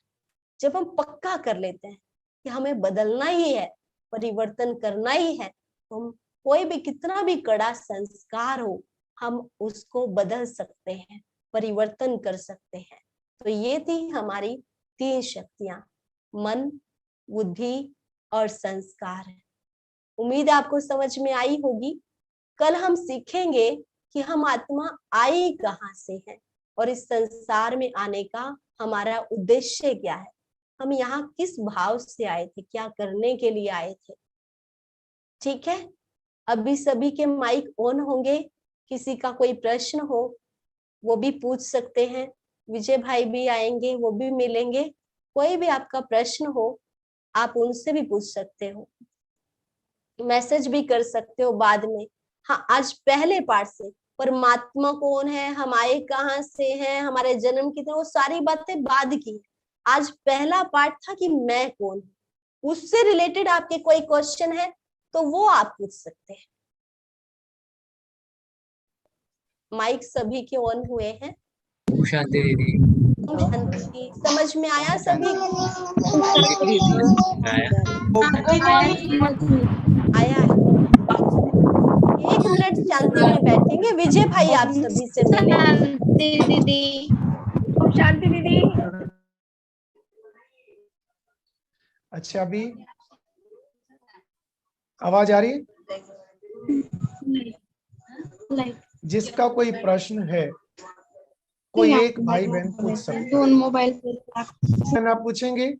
जब हम पक्का कर लेते हैं कि हमें बदलना ही है, परिवर्तन करना ही है, तो हम कोई भी कितना भी कड़ा संस्कार हो, हम उसको बदल सकते हैं, परिवर्तन कर सकते हैं। तो ये थी हमारी 3 शक्तियां, मन, बुद्धि और संस्कार। उम्मीद है आपको समझ में आई होगी। कल हम सीखेंगे कि हम आत्मा आई कहाँ से है और इस संसार में आने का हमारा उद्देश्य क्या है, हम यहाँ किस भाव से आए थे, क्या करने के लिए आए थे। ठीक है, अभी सभी के माइक ऑन होंगे, किसी का कोई प्रश्न हो वो भी पूछ सकते हैं। विजय भाई भी आएंगे, वो भी मिलेंगे। कोई भी आपका प्रश्न हो आप उनसे भी पूछ सकते हो, मैसेज भी कर सकते हो बाद में। हाँ, आज पहले पार्ट से परमात्मा कौन है, हम आए कहाँ से हैं, हमारे जन्म कितने, वो सारी बातें बाद की। आज पहला पार्ट था कि मैं कौन हूँ, उससे रिलेटेड आपके कोई क्वेश्चन है तो वो आप पूछ सकते हैं। माइक सभी के ऑन हुए हैं। शांति दीदी शांति, समझ में आया सभी? आया है। 1 मिनट शांति में बैठेंगे। विजय भाई आप सभी से मिलेंगे। दीदी, शांति दीदी। अच्छा, अभी आवाज आ रही है? जिसका कोई प्रश्न है, कोई एक भाई बहन पूछ सकते हैं। मोबाइल बहन आप पूछेंगे?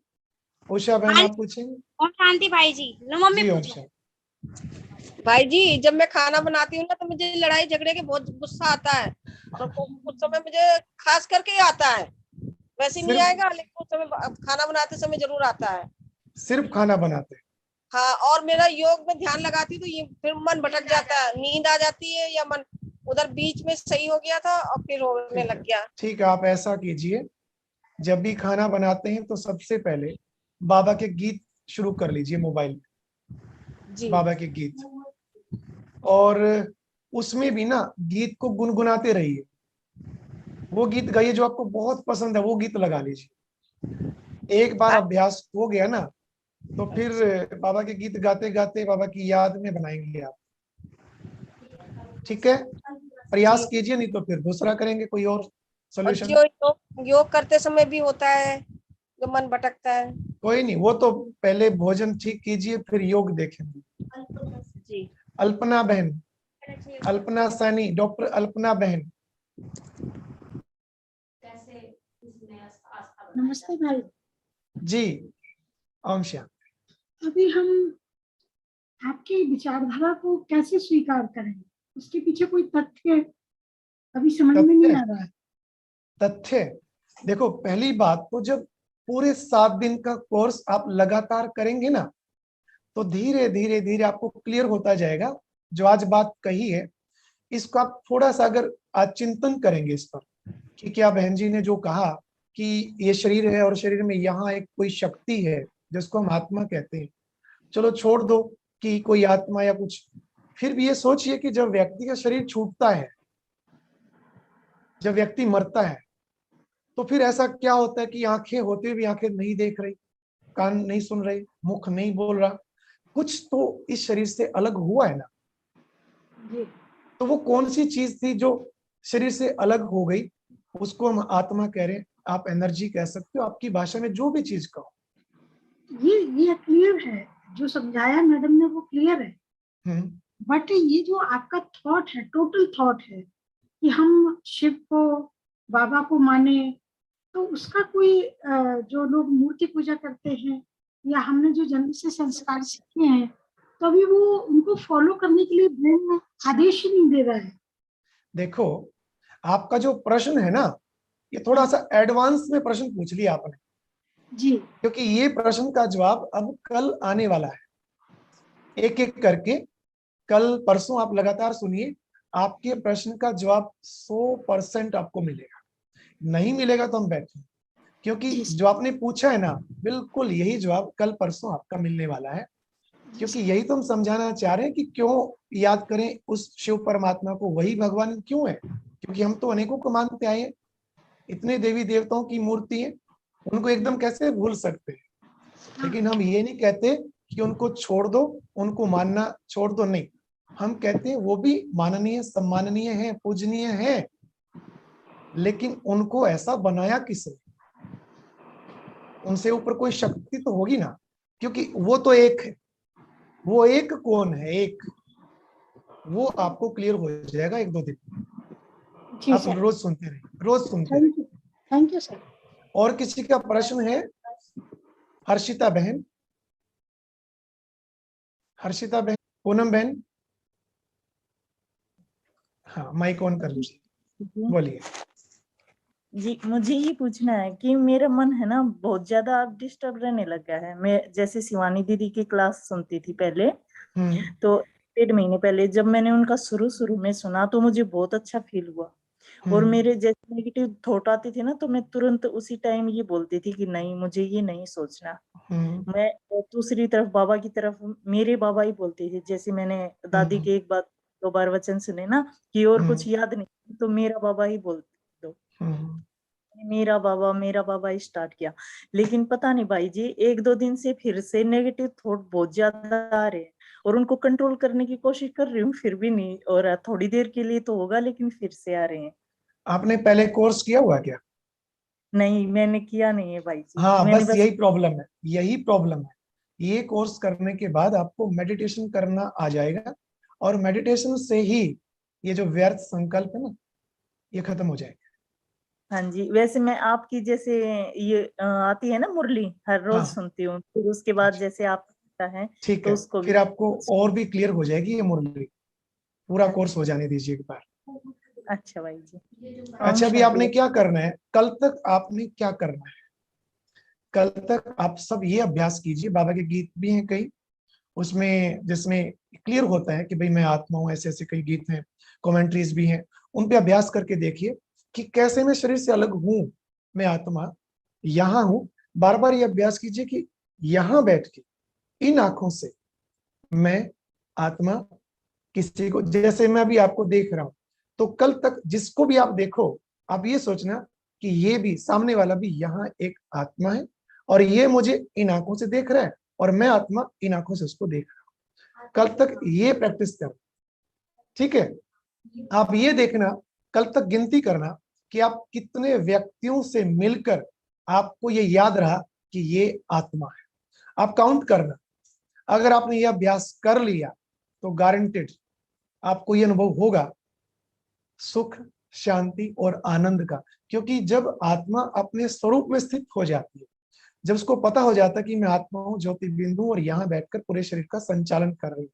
उषा बहन आप पूछेंगे? और शांति भाई जी, मम्मी जी उषा। भाई जी, जब मैं खाना बनाती हूँ ना तो मुझे लड़ाई झगड़े के बहुत गुस्सा आता है, तो उस समय मुझे खास करके आता है। वैसे नहीं आएगा लेकिन उस समय खाना बनाते समय जरूर आता है। सिर्फ खाना बनाते? हाँ, और मेरा योग में ध्यान लगाती तो ये फिर मन भटक जाता है, नींद आ जाती है या मन उधर बीच में सही हो गया था और फिर होने लग गया। ठीक है, आप ऐसा कीजिए, जब भी खाना बनाते हैं तो सबसे पहले बाबा के गीत शुरू कर लीजिए मोबाइल में, बाबा के गीत, और उसमें भी ना गीत को गुनगुनाते रहिए। वो गीत गाइए जो आपको बहुत पसंद है, वो गीत लगा लीजिए। एक बार अभ्यास हो गया ना तो फिर बाबा के गीत गाते गाते बाबा की याद में बनाएंगे आप। ठीक है, प्रयास कीजिए, नहीं तो फिर दूसरा करेंगे कोई और सॉल्यूशन। योग करते समय भी होता है जो मन भटकता है। कोई नहीं, वो तो पहले भोजन ठीक कीजिए फिर योग देखेंगे। जी। अल्पना बहन, अल्पना सैनी, डॉक्टर अल्पना बहन। नमस्ते भाई जी ओम श्याम। अभी हम आपकी विचारधारा को कैसे स्वीकार करें, उसके पीछे कोई तथ्य अभी समझ में नहीं आ रहा है। तथ्य देखो, पहली बात तो जब पूरे 7 दिन का कोर्स आप लगातार करेंगे ना तो धीरे धीरे धीरे आपको क्लियर होता जाएगा। जो आज बात कही है इसको आप थोड़ा सा अगर आज चिंतन करेंगे इस पर कि क्या बहन जी ने जो कहा कि ये शरीर है और शरीर में यहाँ एक कोई शक्ति है जिसको हम आत्मा कहते हैं, चलो छोड़ दो कि कोई आत्मा या कुछ, फिर भी ये सोचिए कि जब व्यक्ति का शरीर छूटता है, जब व्यक्ति मरता है, तो फिर ऐसा क्या होता है कि आंखें होते हुए भी आंखें नहीं देख रही, कान नहीं सुन रही, मुख नहीं बोल रहा, कुछ तो इस शरीर से अलग हुआ है ना। तो वो कौन सी चीज थी जो शरीर से अलग हो गई, उसको हम आत्मा कह रहे हैं, आप एनर्जी कह सकते हो, आपकी भाषा में जो भी चीज कहो। ये क्लियर है, जो समझाया मैडम ने वो क्लियर है। बट ये जो आपका थॉट है, टोटल थॉट है कि हम शिव को, बाबा को माने, तो उसका कोई जो लोग मूर्ति पूजा करते हैं या हमने जो जन्म से संस्कार सीखे हैं, तो अभी वो उनको फॉलो करने के लिए ब्रेन आदेश ही नहीं दे रहा है। देखो, आपका जो प्रश्न है ना, ये थोड़ा सा एडवांस में प्रश्न पूछ लिया आपने जी, क्योंकि ये प्रश्न का जवाब अब कल आने वाला है। एक एक करके कल परसों आप लगातार सुनिए, आपके प्रश्न का जवाब 100% आपको मिलेगा। नहीं मिलेगा तो हम बैठे, क्योंकि जो आपने पूछा है ना, बिल्कुल यही जवाब कल परसों आपका मिलने वाला है। क्योंकि यही तो हम समझाना चाह रहे हैं कि क्यों याद करें उस शिव परमात्मा को, वही भगवान क्यों है, क्योंकि हम तो अनेकों को मानते आए हैं, इतने देवी देवताओं की मूर्ति है, उनको एकदम कैसे भूल सकते हैं। लेकिन हम ये नहीं कहते कि उनको छोड़ दो, उनको मानना छोड़ दो, नहीं, हम कहते हैं वो भी माननीय, सम्माननीय है, पूजनीय है, लेकिन उनको ऐसा बनाया किसने? उनसे ऊपर कोई शक्ति तो होगी ना, क्योंकि वो तो एक है। वो एक कौन है? एक, वो आपको क्लियर हो जाएगा 1-2 दिन। आप रोज सुनते रहे, रोज सुनते रहे। Thank you sir. और किसी का प्रश्न है? हर्षिता बहन, हर्षिता बहन, पूनम बहन, हाँ माइक ऑन कर लीजिए, बोलिए। जी, मुझे ये पूछना है कि मेरा मन है ना बहुत ज्यादा अब डिस्टर्ब रहने लगा है। मैं जैसे शिवानी दीदी की क्लास सुनती थी पहले, तो 1.5 महीने पहले जब मैंने उनका शुरू में सुना तो मुझे बहुत अच्छा फील हुआ। और मेरे जैसे नेगेटिव थॉट आती थी ना, तो मैं तुरंत उसी टाइम ये बोलती थी कि नहीं, मुझे ये नहीं सोचना। मैं दूसरी तरफ बाबा की तरफ, मेरे बाबा ही बोलते थे, जैसे मैंने दादी के एक बार 2 बार वचन सुने ना कि और कुछ याद नहीं, तो मेरा बाबा ही बोलते दो, मेरा बाबा स्टार्ट किया। लेकिन पता नहीं भाई जी, 1-2 दिन से फिर से नेगेटिव थॉट बहुत ज्यादा आ रहे हैं और उनको कंट्रोल करने की कोशिश कर रही हूँ, फिर भी नहीं हो रहा। थोड़ी देर के लिए तो होगा, लेकिन फिर से आ रहे हैं। आपने पहले कोर्स किया हुआ क्या? नहीं, मैंने किया नहीं है भाई जी। हाँ, मैंने बस यही प्रॉब्लम है, यही प्रॉब्लम है। ये कोर्स करने के बाद आपको मेडिटेशन करना आ जाएगा, और मेडिटेशन से ही ये जो व्यर्थ संकल्प है ना, ये खत्म हो जाएगा। हाँ जी, वैसे मैं आपकी जैसे ये आती है ना मुरली, हर रोज सुनती हूँ, फिर उसके बाद जैसे आप है ठीक तो है, उसको फिर आपको और भी क्लियर हो जाएगी ये मुरली। पूरा कोर्स हो जाने दीजिए एक बार। अच्छा भाई जी। अच्छा, अभी आपने क्या करना है, कल तक आपने क्या करना है, कल तक आप सब ये अभ्यास कीजिए। बाबा के गीत भी हैं कई, उसमें जिसमें क्लियर होता है कि भाई मैं आत्मा हूँ, ऐसे ऐसे कई गीत हैं, कमेंट्रीज भी हैं, उन पे अभ्यास करके देखिए कि कैसे मैं शरीर से अलग हूं, मैं आत्मा यहाँ हूं। बार बार ये अभ्यास कीजिए कि यहाँ बैठ के इन आंखों से मैं आत्मा, किसी को, जैसे मैं अभी आपको देख रहा हूं, तो कल तक जिसको भी आप देखो, आप ये सोचना कि ये भी, सामने वाला भी यहाँ एक आत्मा है, और ये मुझे इन आंखों से देख रहा है, और मैं आत्मा इन आंखों से उसको देख रहा हूं। कल तक ये प्रैक्टिस करो, ठीक है? आप ये देखना, कल तक गिनती करना कि आप कितने व्यक्तियों से मिलकर आपको ये याद रहा कि ये आत्मा है। आप काउंट करना। अगर आपने ये अभ्यास कर लिया तो गारंटेड आपको ये अनुभव होगा सुख, शांति और आनंद का। क्योंकि जब आत्मा अपने स्वरूप में स्थित हो जाती है, जब उसको पता हो जाता है कि मैं आत्मा हूं, ज्योति बिंदु, और यहाँ बैठकर पूरे शरीर का संचालन कर रही हूँ,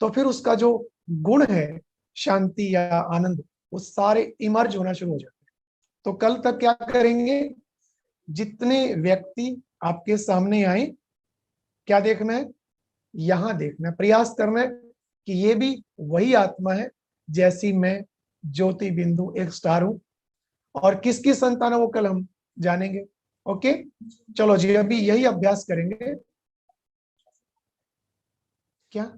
तो फिर उसका जो गुण है शांति या आनंद, वो सारे इमर्ज होना शुरू हो जाते हैं। तो कल तक क्या करेंगे, जितने व्यक्ति आपके सामने आए, क्या देखना है, यहाँ देखना है, प्रयास करना है कि ये भी वही आत्मा है जैसी मैं ज्योति बिंदु एक स्टार हूं। और किसकी संतान है वो कल हम जानेंगे। ओके, चलो जी, अभी यही अभ्यास करेंगे। क्या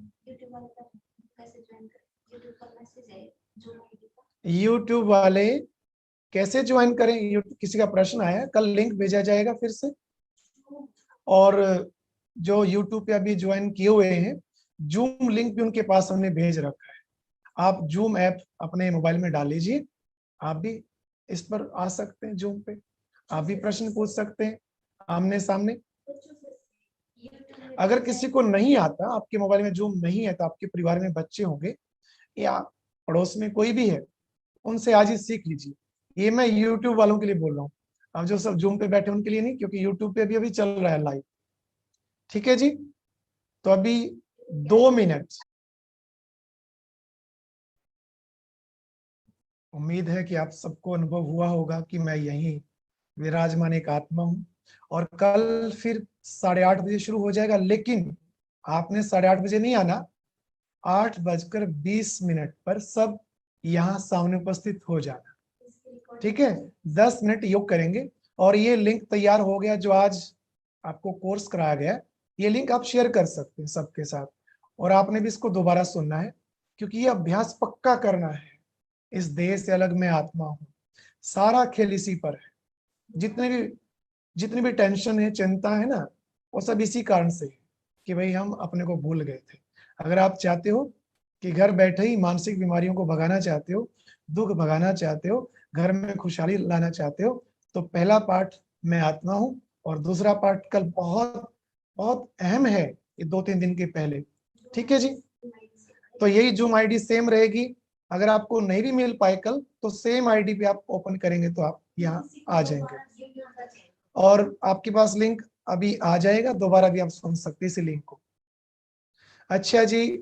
यूट्यूब वाले कैसे ज्वाइन करें? यूट्यूब, किसी का प्रश्न आया, कल लिंक भेजा जाएगा फिर से। और जो यूट्यूब पे अभी ज्वाइन किए हुए हैं, जूम लिंक भी उनके पास हमने भेज रखा है। आप जूम ऐप अपने मोबाइल में डाल लीजिए, आप भी इस पर आ सकते हैं, जूम पे आप भी प्रश्न पूछ सकते हैं आमने सामने। अगर किसी को नहीं आता, आपके मोबाइल में जूम नहीं है, तो आपके परिवार में बच्चे होंगे या पड़ोस में कोई भी है, उनसे आज ही सीख लीजिए। ये मैं यूट्यूब वालों के लिए बोल रहा हूँ, अब जो सब जूम पे बैठे उनके लिए नहीं, क्योंकि यूट्यूब पे अभी चल रहा है लाइव। ठीक है जी, तो अभी 2 मिनट। उम्मीद है कि आप सबको अनुभव हुआ होगा कि मैं यही विराजमान एक आत्मा हूं। और कल फिर 8:30 बजे शुरू हो जाएगा, लेकिन आपने 8:30 बजे नहीं आना, 8:20 पर सब यहाँ सामने उपस्थित हो जाना। ठीक है, 10 मिनट योग करेंगे। और ये लिंक तैयार हो गया जो आज आपको कोर्स कराया गया, ये लिंक आप शेयर कर सकते हैं सबके साथ, और आपने भी इसको दोबारा सुनना है, क्योंकि ये अभ्यास पक्का करना है। इस देह से अलग मैं आत्मा हूं, सारा खेल इसी पर है। जितनी भी टेंशन है, चिंता है ना, वो सब इसी कारण से है कि भाई हम अपने को भूल गए थे। अगर आप चाहते हो कि घर बैठे ही मानसिक बीमारियों को भगाना चाहते हो, दुख भगाना चाहते हो, घर में खुशहाली लाना चाहते हो, तो पहला पाठ मैं आत्मा हूं, और दूसरा पाठ कल बहुत बहुत अहम है, ये 2-3 दिन के पहले। ठीक है जी। तो यही जूम आईडी सेम रहेगी। अगर आपको नहीं भी मिल पाए कल, तो सेम आईडी पे आप ओपन करेंगे तो आप यहाँ आ जाएंगे, और आपके पास लिंक अभी आ जाएगा, दोबारा भी आप सुन सकते हैं इस लिंक को। अच्छा जी।